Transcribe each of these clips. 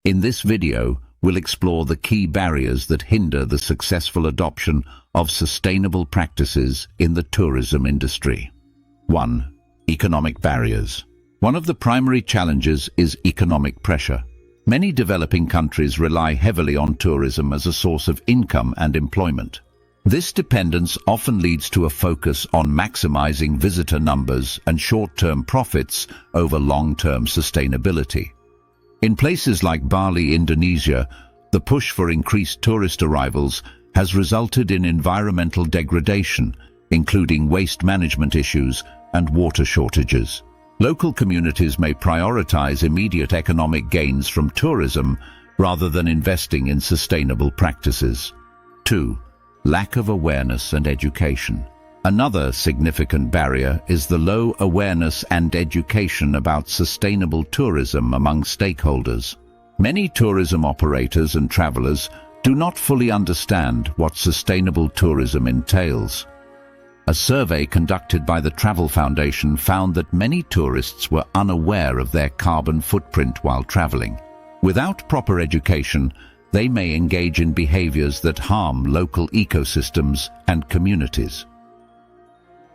In this video, we'll explore the key barriers that hinder the successful adoption of sustainable practices in the tourism industry. 1. Economic barriers. One of the primary challenges is economic pressure. Many developing countries rely heavily on tourism as a source of income and employment. This dependence often leads to a focus on maximizing visitor numbers and short-term profits over long-term sustainability. In places like Bali, Indonesia, the push for increased tourist arrivals has resulted in environmental degradation, including waste management issues and water shortages. Local communities may prioritize immediate economic gains from tourism rather than investing in sustainable practices. 2. Lack of awareness and education. Another significant barrier is the low awareness and education about sustainable tourism among stakeholders. Many tourism operators and travelers do not fully understand what sustainable tourism entails. A survey conducted by the Travel Foundation found that many tourists were unaware of their carbon footprint while traveling. Without proper education, they may engage in behaviors that harm local ecosystems and communities.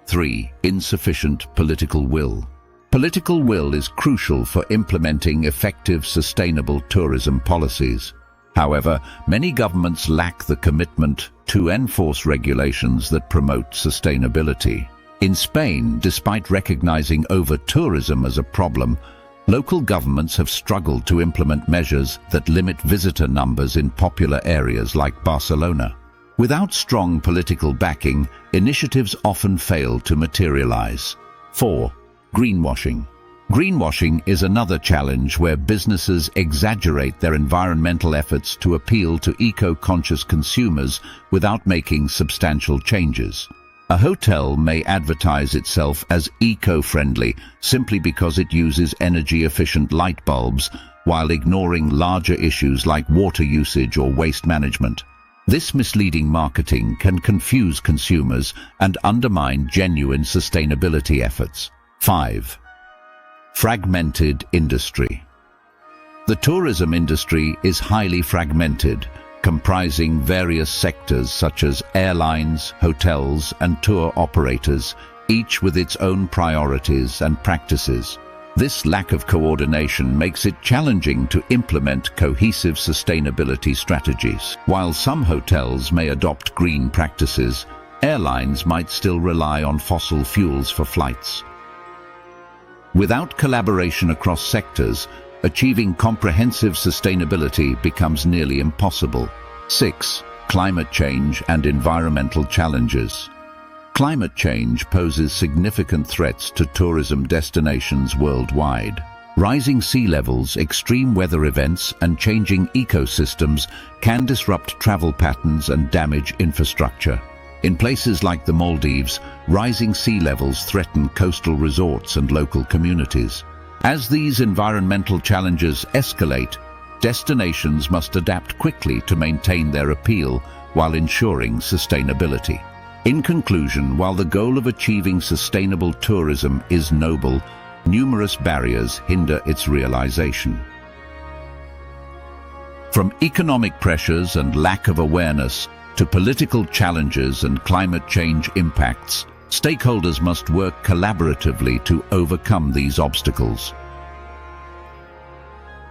3. Insufficient political will. Political will is crucial for implementing effective sustainable tourism policies. However, many governments lack the commitment to enforce regulations that promote sustainability. In Spain, despite recognizing over-tourism as a problem, local governments have struggled to implement measures that limit visitor numbers in popular areas like Barcelona. Without strong political backing, initiatives often fail to materialize. 4. Greenwashing. Greenwashing is another challenge where businesses exaggerate their environmental efforts to appeal to eco-conscious consumers without making substantial changes. A hotel may advertise itself as eco-friendly simply because it uses energy-efficient light bulbs while ignoring larger issues like water usage or waste management. This misleading marketing can confuse consumers and undermine genuine sustainability efforts. 5. Fragmented industry. The tourism industry is highly fragmented, comprising various sectors such as airlines, hotels, and tour operators, each with its own priorities and practices. This lack of coordination makes it challenging to implement cohesive sustainability strategies. While some hotels may adopt green practices, airlines might still rely on fossil fuels for flights. Without collaboration across sectors, achieving comprehensive sustainability becomes nearly impossible. 6. Climate change and environmental challenges. Climate change poses significant threats to tourism destinations worldwide. Rising sea levels, extreme weather events, and changing ecosystems can disrupt travel patterns and damage infrastructure. In places like the Maldives, rising sea levels threaten coastal resorts and local communities. As these environmental challenges escalate, destinations must adapt quickly to maintain their appeal while ensuring sustainability. In conclusion, while the goal of achieving sustainable tourism is noble, numerous barriers hinder its realization. From economic pressures and lack of awareness to political challenges and climate change impacts, stakeholders must work collaboratively to overcome these obstacles.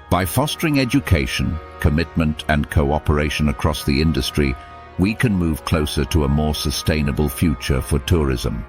By fostering education, commitment, and cooperation across the industry, we can move closer to a more sustainable future for tourism.